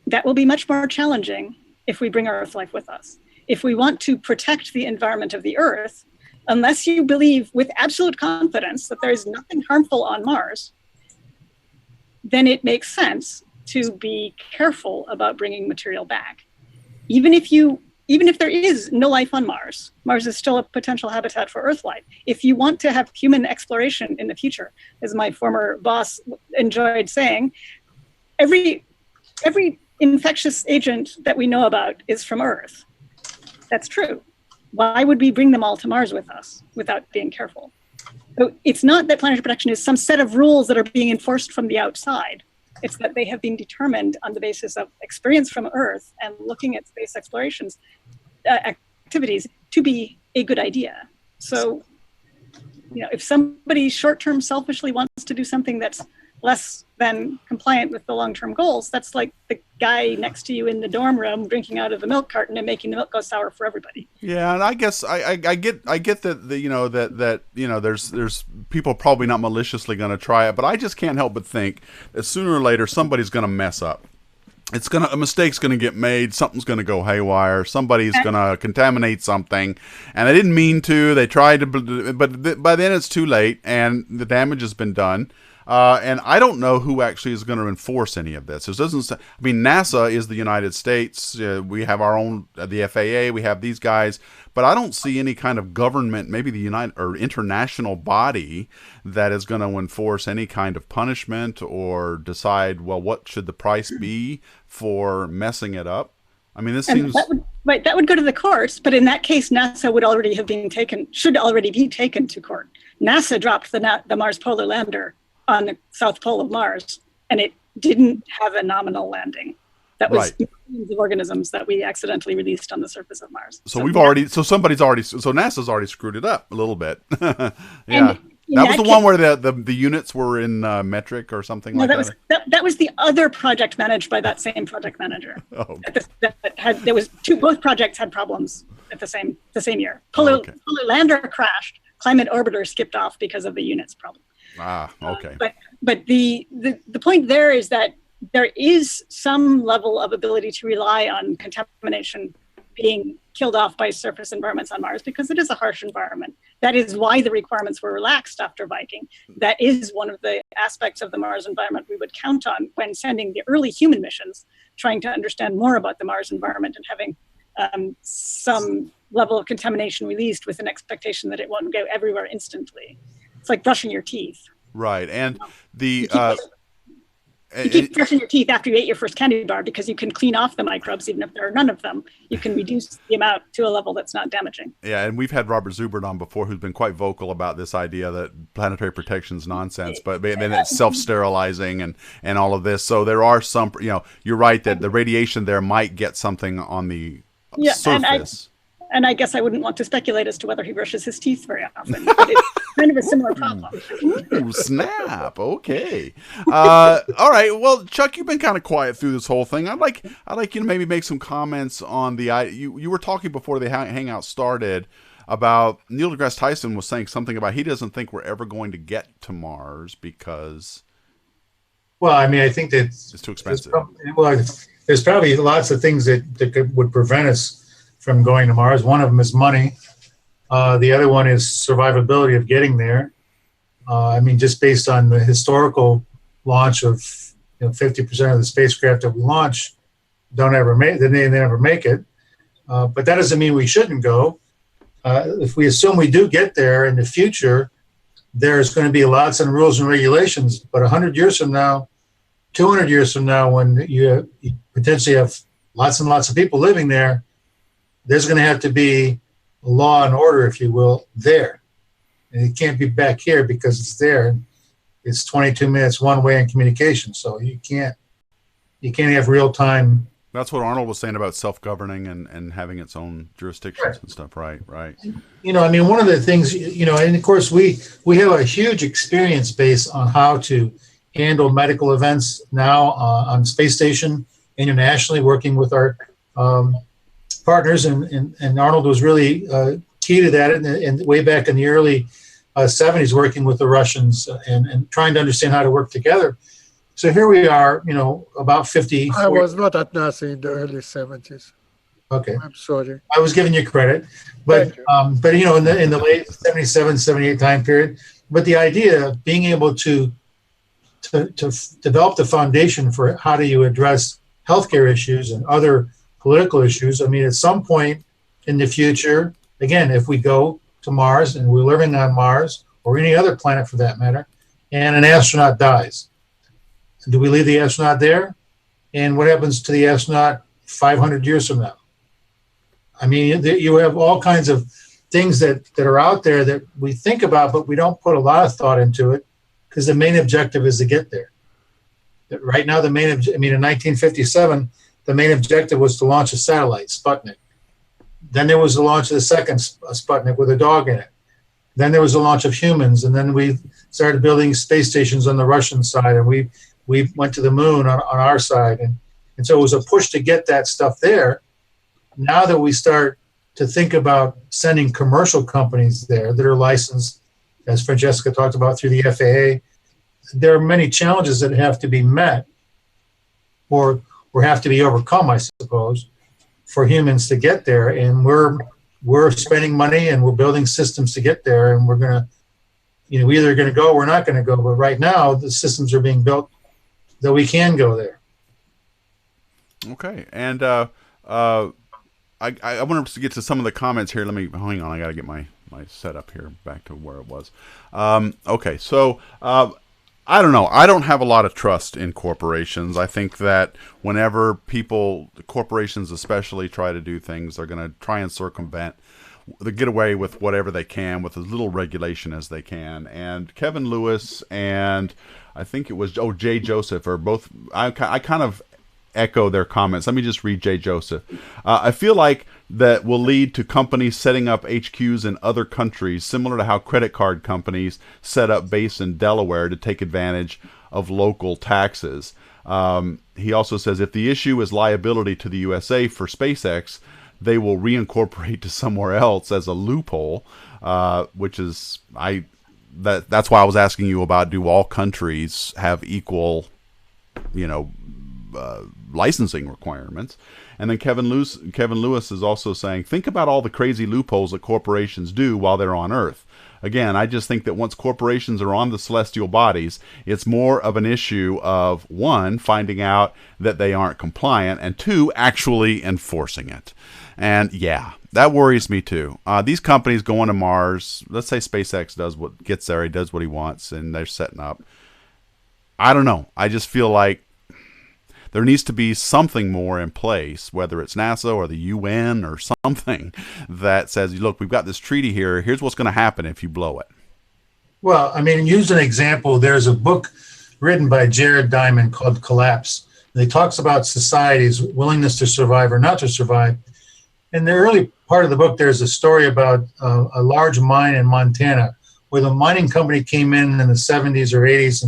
that will be much more challenging if we bring Earth life with us. If we want to protect the environment of the Earth, unless you believe with absolute confidence that there is nothing harmful on Mars, then it makes sense to be careful about bringing material back. Even if there is no life on Mars, Mars is still a potential habitat for Earth life. If you want to have human exploration in the future, as my former boss enjoyed saying, every infectious agent that we know about is from Earth. That's true. Why would we bring them all to Mars with us without being careful? So it's not that planetary protection is some set of rules that are being enforced from the outside. It's that they have been determined on the basis of experience from Earth and looking at space explorations activities to be a good idea. So, if somebody short-term selfishly wants to do something that's less than compliant with the long-term goals, that's like the guy next to you in the dorm room drinking out of the milk carton and making the milk go sour for everybody. Yeah, and I guess I get that there's people probably not maliciously going to try it, but I just can't help but think that sooner or later somebody's going to mess up. A mistake's going to get made. Something's going to go haywire. Somebody's going to contaminate something, and they didn't mean to. They tried to, but by then it's too late, and the damage has been done. And I don't know who actually is going to enforce any of this. It doesn't say, I mean, NASA is the United States. We have our own, the FAA. We have these guys, but I don't see any kind of government, maybe the United or international body that is going to enforce any kind of punishment or decide, well, what should the price be for messing it up. I mean, this seems that would go to the courts, but in that case, NASA would already have been should already be taken to court. NASA dropped the Mars Polar Lander on the south pole of Mars, and it didn't have a nominal landing. That was millions of organisms that we accidentally released on the surface of Mars. So NASA's already screwed it up a little bit. Yeah. That was the one where the units were in metric or something like that? That was the other project managed by that same project manager. Oh. Both projects had problems at the same year. Polar Lander crashed. Climate Orbiter skipped off because of the units problem. Ah, okay. But the point there is that there is some level of ability to rely on contamination being killed off by surface environments on Mars because it is a harsh environment. That is why the requirements were relaxed after Viking. That is one of the aspects of the Mars environment we would count on when sending the early human missions, trying to understand more about the Mars environment and having some level of contamination released with an expectation that it won't go everywhere instantly. It's like brushing your teeth. Right, and you keep brushing your teeth after you ate your first candy bar because you can clean off the microbes, even if there are none of them. You can reduce the amount to a level that's not damaging. Yeah, and we've had Robert Zubert on before, who's been quite vocal about this idea that planetary protection is nonsense, but then it's self-sterilizing and all of this. So there are some, you're right that the radiation there might get something on the surface. And I guess I wouldn't want to speculate as to whether he brushes his teeth very often. But it's kind of a similar problem. Ooh, snap. Okay. All right. Well, Chuck, you've been kind of quiet through this whole thing. I'd like you to maybe make some comments on you were talking before the hangout started about Neil deGrasse Tyson was saying something about he doesn't think we're ever going to get to Mars Well, I mean, I think that it's too expensive. There's probably lots of things that would prevent us from going to Mars. One of them is money. The other one is survivability of getting there. I mean, just based on the historical launch of 50% of the spacecraft that we launch they never make it. But that doesn't mean we shouldn't go. If we assume we do get there in the future, there's going to be lots of rules and regulations. But 100 years from now, 200 years from now, when you potentially have lots and lots of people living there, there's going to have to be law and order, if you will, there. And it can't be back here because it's there. It's 22 minutes one way in communication. So you can't have real time. That's what Arnauld was saying about self-governing and having its own jurisdictions and stuff. Right. I mean, one of the things, and of course we have a huge experience base on how to handle medical events now on space station internationally, working with our partners, and Arnauld was really key to that, and way back in the early 70s, working with the Russians and trying to understand how to work together. So here we are, about 50. I was not at NASA in the early 70s. Okay, I'm sorry. I was giving you credit, but in the late 77, 78 time period. But the idea of being able to develop the foundation for how do you address healthcare issues and other political issues. I mean, at some point in the future, again, if we go to Mars and we're living on Mars or any other planet for that matter, and an astronaut dies, do we leave the astronaut there? And what happens to the astronaut 500 years from now? I mean, you have all kinds of things that are out there that we think about, but we don't put a lot of thought into it because the main objective is to get there. Right now, in 1957, the main objective was to launch a satellite, Sputnik. Then there was the launch of the second Sputnik with a dog in it. Then there was the launch of humans, and then we started building space stations on the Russian side, and we went to the moon on our side. And so it was a push to get that stuff there. Now that we start to think about sending commercial companies there that are licensed, as Francesca talked about, through the FAA, there are many challenges that have to be met or have to be overcome, I suppose, for humans to get there. And we're spending money and we're building systems to get there, and we're going to we're either going to go or we're not going to go. But right now, the systems are being built that we can go there. Okay, and I wanted to get to some of the comments here. Let me hang on. I got to get my setup here back to where it was. Okay, so I don't know. I don't have a lot of trust in corporations. I think that whenever corporations especially, try to do things, they're going to try and circumvent, they get away with whatever they can with as little regulation as they can. And Kevin Lewis and I think it was Jay Joseph are both. I kind of echo their comments. Let me just read Jay Joseph. I feel like that will lead to companies setting up HQs in other countries, similar to how credit card companies set up base in Delaware to take advantage of local taxes. He also says if the issue is liability to the USA for SpaceX, they will reincorporate to somewhere else as a loophole, which is that's why I was asking you about, do all countries have equal, licensing requirements? And then Kevin Lewis is also saying, think about all the crazy loopholes that corporations do while they're on Earth. Again, I just think that once corporations are on the celestial bodies, it's more of an issue of, one, finding out that they aren't compliant, and two, actually enforcing it. And yeah, that worries me too. These companies going to Mars, let's say SpaceX gets there, he does what he wants, and they're setting up. I don't know. I just feel like there needs to be something more in place, whether it's NASA or the UN or something that says, look, we've got this treaty here. Here's what's going to happen if you blow it. Well, I mean, use an example. There's a book written by Jared Diamond called Collapse. And he talks about society's willingness to survive or not to survive. In the early part of the book, there's a story about a large mine in Montana where the mining company came in the 70s or 80s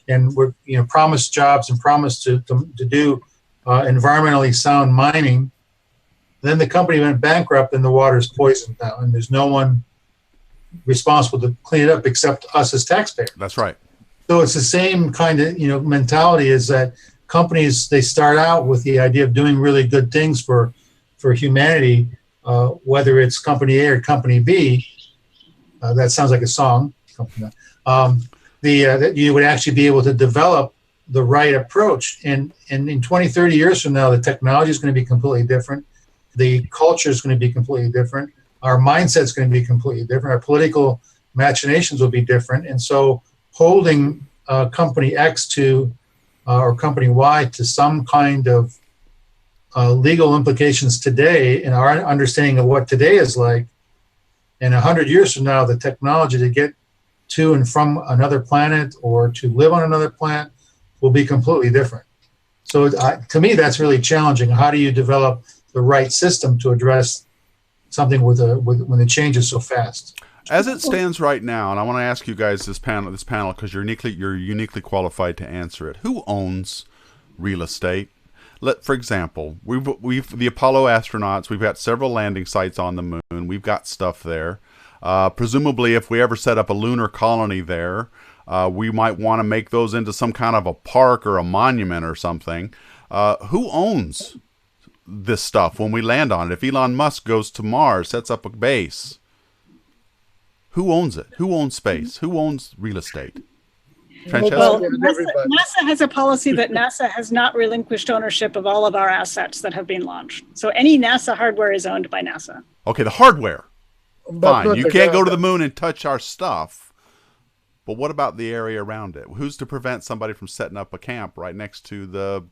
and were promised jobs and promised to do environmentally sound mining. Then the company went bankrupt and the water's poisoned now, and there's no one responsible to clean it up except us as taxpayers. That's right. So it's the same kind of mentality, is that companies, they start out with the idea of doing really good things for humanity, whether it's company A or company B. That sounds like a song. That you would actually be able to develop the right approach. And in 20, 30 years from now, the technology is going to be completely different. The culture is going to be completely different. Our mindset is going to be completely different. Our political machinations will be different. And so holding company X or company Y to some kind of legal implications today, and our understanding of what today is like, and 100 years from now, the technology to get to and from another planet or to live on another planet will be completely different. So to me, that's really challenging. How do you develop the right system to address something when the change is so fast? As it stands right now, and I want to ask you guys this panel because you're uniquely qualified to answer it. Who owns real estate? For example, we've the Apollo astronauts. We've got several landing sites on the moon. We've got stuff there. Presumably, if we ever set up a lunar colony there, we might want to make those into some kind of a park or a monument or something. Who owns this stuff when we land on it? If Elon Musk goes to Mars, sets up a base, who owns it? Who owns space? Who owns real estate? Francesca? Well, NASA has a policy that NASA has not relinquished ownership of all of our assets that have been launched. So any NASA hardware is owned by NASA. Okay, the hardware. But fine. You can't go to the moon and touch our stuff. But what about the area around it? Who's to prevent somebody from setting up a camp right next to the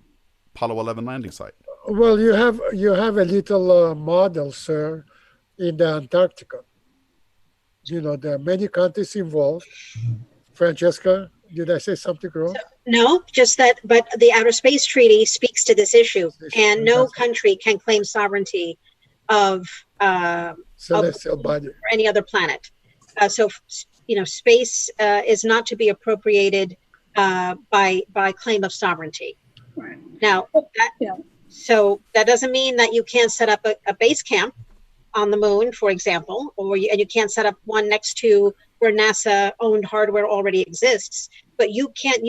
Apollo 11 landing site? Well, you have a little model, sir, in the Antarctica. There are many countries involved. Francesca, did I say something wrong? No, just that, but the Outer Space Treaty speaks to this issue, and no country can claim sovereignty of celestial body or any other planet. So space is not to be appropriated by claim of sovereignty. Right. Now, so that doesn't mean that you can't set up a base camp on the moon, for example, and you can't set up one next to where NASA-owned hardware already exists. But you can't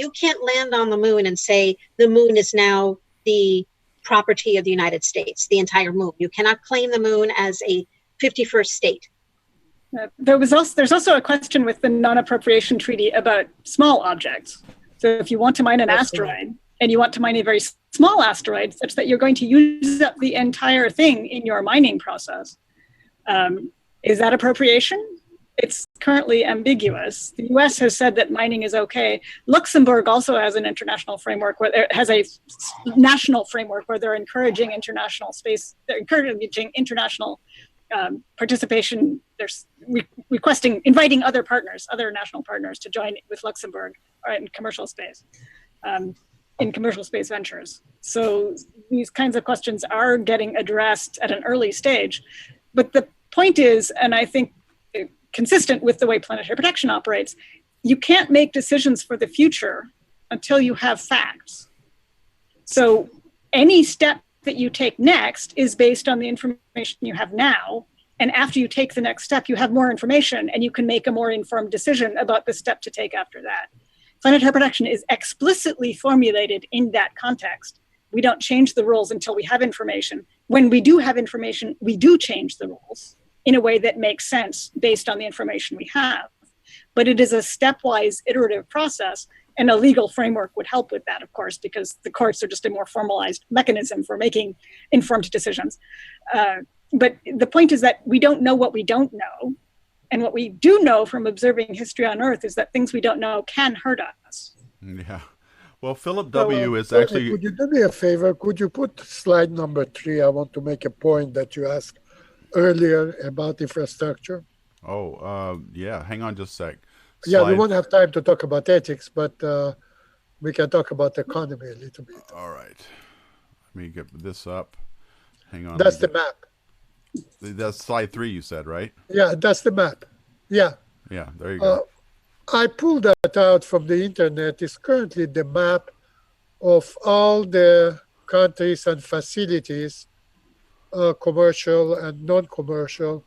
land on the moon and say the moon is now the property of the United States, the entire moon. You cannot claim the moon as a 51st state. There's also a question with the non-appropriation treaty about small objects. So if you want to mine an asteroid and you want to mine a very small asteroid such that you're going to use up the entire thing in your mining process, is that appropriation? It's currently ambiguous. The US has said that mining is okay. Luxembourg also has an international framework where it has a national framework where they're encouraging international space, they're encouraging international participation. There's inviting other partners, other national partners to join with Luxembourg in commercial space, in commercial space ventures. So these kinds of questions are getting addressed at an early stage. But the point is, and I think consistent with the way Planetary Protection operates, you can't make decisions for the future until you have facts. So any step that you take next is based on the information you have now. And after you take the next step, you have more information and you can make a more informed decision about the step to take after that. Planetary Protection is explicitly formulated in that context. We don't change the rules until we have information. When we do have information, we do change the rules in a way that makes sense based on the information we have. But it is a stepwise iterative process, and a legal framework would help with that, of course, because the courts are just a more formalized mechanism for making informed decisions. But the point is that we don't know what we don't know. And what we do know from observing history on Earth is that things we don't know can hurt us. Yeah. Well, Philip W. is actually... Could you do me a favor? Could you put slide number 3? I want to make a point that you asked earlier about infrastructure. Oh, yeah. Hang on just a sec. Yeah, we won't have time to talk about ethics, but we can talk about the economy a little bit. All right. Let me get this up. Hang on. That's the map. That's slide 3, you said, right? Yeah, that's the map. Yeah. Yeah, there you go. I pulled that out from the internet. It's currently the map of all the countries and facilities, commercial and non-commercial,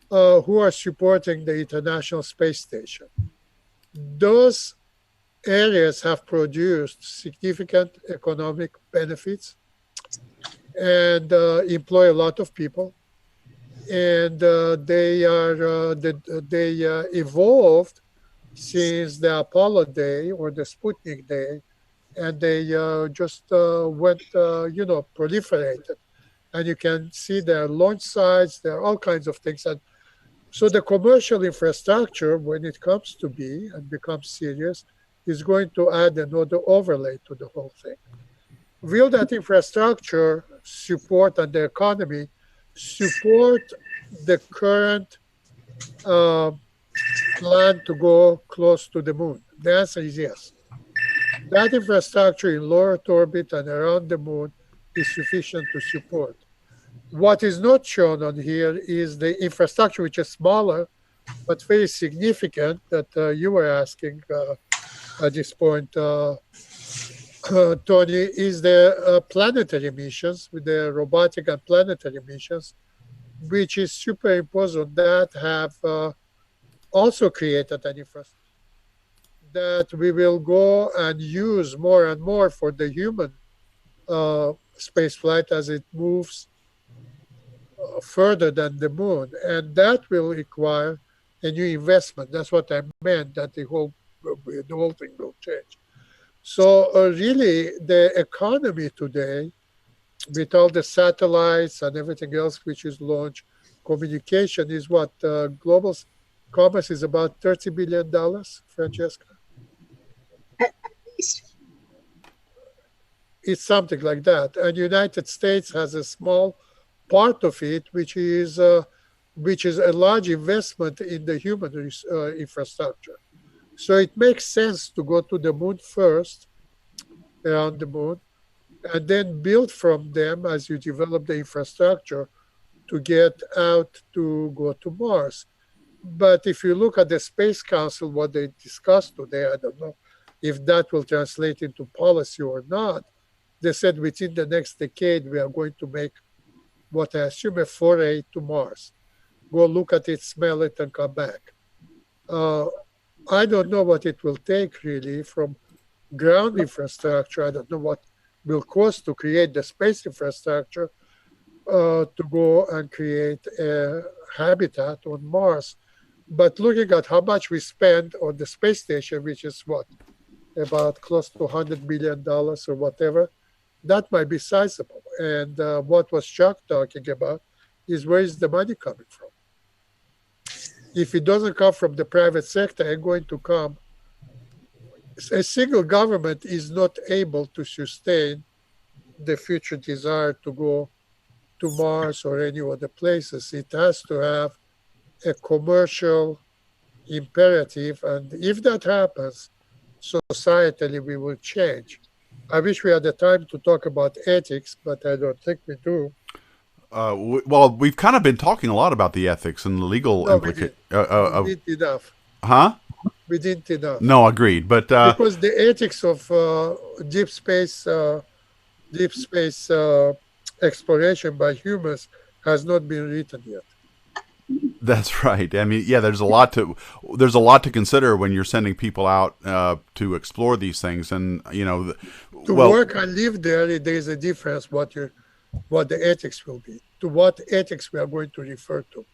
who are supporting the International Space Station. Those areas have produced significant economic benefits and employ a lot of people. And they evolved since the Apollo day or the Sputnik day, and they just went, proliferated. And you can see there are launch sites, there are all kinds of things. And so the commercial infrastructure, when it comes to be and becomes serious, is going to add another overlay to the whole thing. Will that infrastructure support and the economy support the current plan to go close to the moon? The answer is yes. That infrastructure in low Earth orbit and around the moon is sufficient to support. What is not shown on here is the infrastructure, which is smaller, but very significant, that you were asking at this point, Tony, is the planetary missions, with the robotic and planetary missions, which is superimposed on that, have also created an infrastructure that we will go and use more and more for the human space flight as it moves further than the moon. And that will require a new investment. That's what I meant, that the whole thing will change. So really, the economy today, with all the satellites and everything else which is launched, communication is what global commerce is about $30 billion, Francesca? At least. It's something like that. And United States has a small part of it, which is a large investment in the human infrastructure. So it makes sense to go to the moon first, around the moon, and then build from them as you develop the infrastructure to get out to go to Mars. But if you look at the Space Council, what they discussed today, I don't know if that will translate into policy or not. They said within the next decade, we are going to make what I assume a foray to Mars. Go look at it, smell it, and come back. I don't know what it will take really from ground infrastructure. I don't know what will cost to create the space infrastructure to go and create a habitat on Mars. But looking at how much we spend on the space station, which is what, about close to $100 million or whatever, that might be sizable. And what was Chuck talking about is where is the money coming from? If it doesn't come from the private sector, it's going to come. A single government is not able to sustain the future desire to go to Mars or any other places. It has to have a commercial imperative. And if that happens, societally, we will change. I wish we had the time to talk about ethics, but I don't think we do. Well, we've kind of been talking a lot about the ethics and the legal implications. We didn't enough. Huh? We didn't enough. No, agreed. But because the ethics of deep space exploration by humans has not been written yet. That's right. I mean, yeah, there's a lot to consider when you're sending people out to explore these things, and to work and live there is a difference. What the ethics will be, to what ethics we are going to refer to.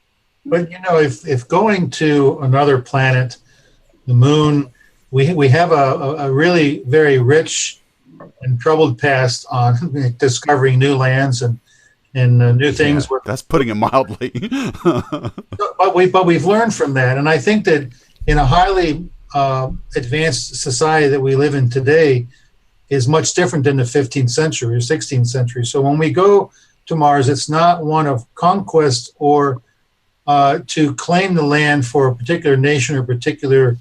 But if going to another planet, the moon, we have a really very rich and troubled past on discovering new lands and new things. Yeah, that's putting it mildly. but we've learned from that, and I think that in a highly advanced society that we live in today is much different than the 15th century or 16th century. So when we go to Mars, it's not one of conquest or to claim the land for a particular nation or particular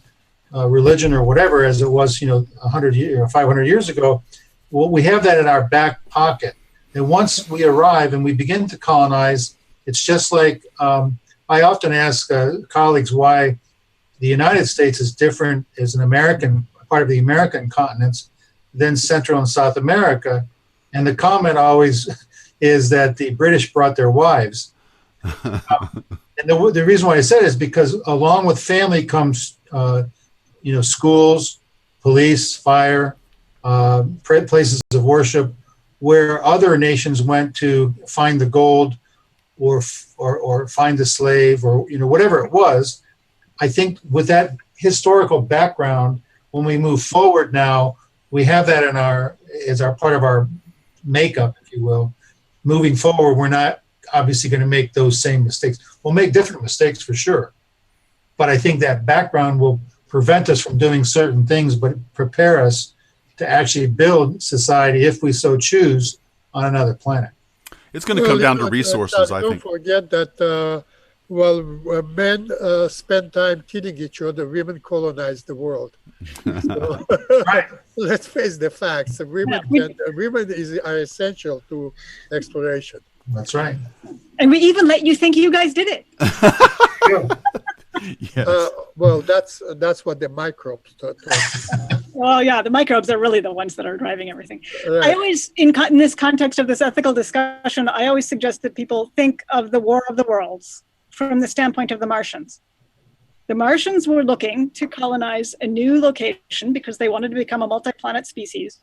religion or whatever, as it was 100 years or 500 years ago. Well, we have that in our back pocket. And once we arrive and we begin to colonize, it's just like I often ask colleagues why the United States is different as an American, part of the American continents, than Central and South America. And the comment always is that the British brought their wives. And the reason why I said it is because along with family comes, schools, police, fire, places of worship, where other nations went to find the gold or find the slave or whatever it was. I think with that historical background, when we move forward now, we have that as our part of our makeup, if you will. Moving forward, we're not obviously going to make those same mistakes. We'll make different mistakes for sure, but I think that background will prevent us from doing certain things, but prepare us to actually build society, if we so choose, on another planet. It's going to come down to resources, I think. Don't forget that when men spend time killing each other, women colonize the world. So, Right. Let's face the facts. Women are essential to exploration. That's right. And we even let you think you guys did it. Yeah. Yes. Well, that's what the microbes taught. Well, yeah, the microbes are really the ones that are driving everything. Right. I always, in this context of this ethical discussion, I always suggest that people think of the War of the Worlds from the standpoint of the Martians. The Martians were looking to colonize a new location because they wanted to become a multi-planet species.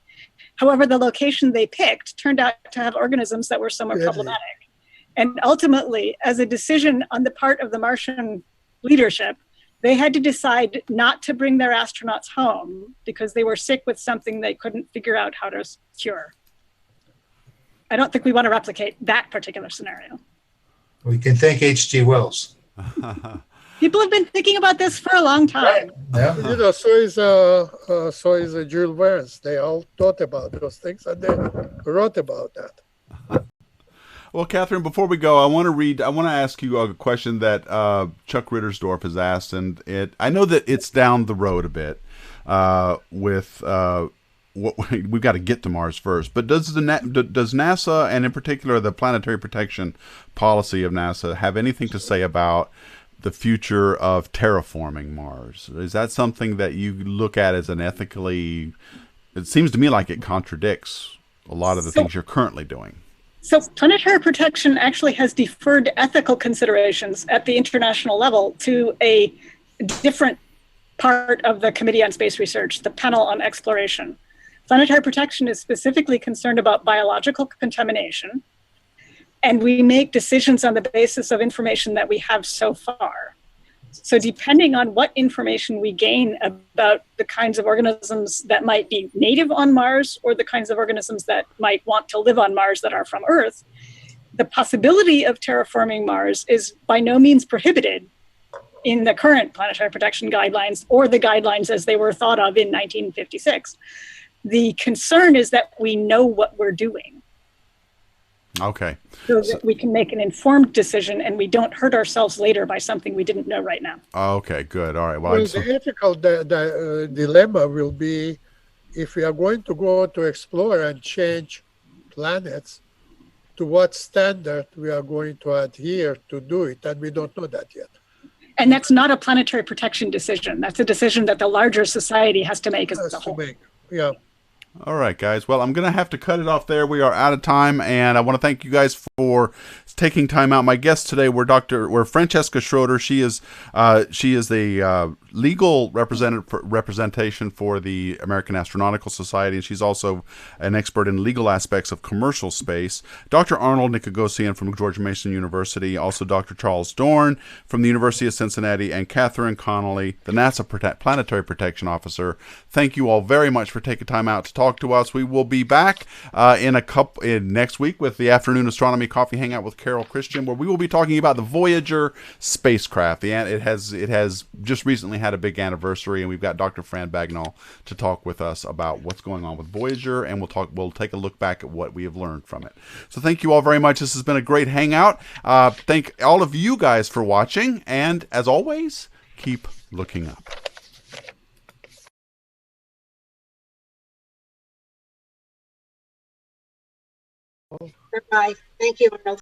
However, the location they picked turned out to have organisms that were somewhat problematic. And ultimately, as a decision on the part of the Martian leadership, they had to decide not to bring their astronauts home because they were sick with something they couldn't figure out how to cure. I don't think we want to replicate that particular scenario. We can thank H.G. Wells. People have been thinking about this for a long time. Yeah. You know, so is Jules Verne. They all thought about those things and they wrote about that. Well, Catherine, before we go, I want to ask you a question that Chuck Rittersdorf has asked, and I know that it's down the road a bit with what we've got to get to Mars first. But does NASA, and in particular the Planetary Protection policy of NASA, have anything to say about the future of terraforming Mars? Is that something that you look at as an ethically? It seems to me like it contradicts a lot of the things you're currently doing. So Planetary Protection actually has deferred ethical considerations at the international level to a different part of the Committee on Space Research, the panel on exploration. Planetary Protection is specifically concerned about biological contamination, and we make decisions on the basis of information that we have so far. So depending on what information we gain about the kinds of organisms that might be native on Mars or the kinds of organisms that might want to live on Mars that are from Earth, the possibility of terraforming Mars is by no means prohibited in the current planetary protection guidelines or the guidelines as they were thought of in 1956. The concern is that we know what we're doing. Okay. So that we can make an informed decision and we don't hurt ourselves later by something we didn't know right now. Okay, good. All right. Well, Well, the ethical dilemma will be if we are going to go to explore and change planets, to what standard we are going to adhere to do it, and we don't know that yet. And that's not a planetary protection decision. That's a decision that the larger society has to make as a whole. Yeah. all right, guys. Well, I'm going to have to cut it off there. We are out of time, and I want to thank you guys for taking time out. My guests today were Francesca Schroeder. She is the legal representation for the American Astronautical Society, and she's also an expert in legal aspects of commercial space. Dr. Arnauld Nicogossian from George Mason University, also Dr. Charles Dorn from the University of Cincinnati, and Catherine Connolly, the NASA Planetary Protection Officer. Thank you all very much for taking time out to talk to us. We will be back in next week with the Afternoon Astronomy Coffee Hangout with Carol Christian, where we will be talking about the Voyager spacecraft. It has just recently had a big anniversary, and we've got Dr. Fran Bagnall to talk with us about what's going on with Voyager, and we'll take a look back at what we have learned from it. So thank you all very much. This has been a great hangout. Thank all of you guys for watching, and as always, keep looking up. Bye. Thank you, Arnold.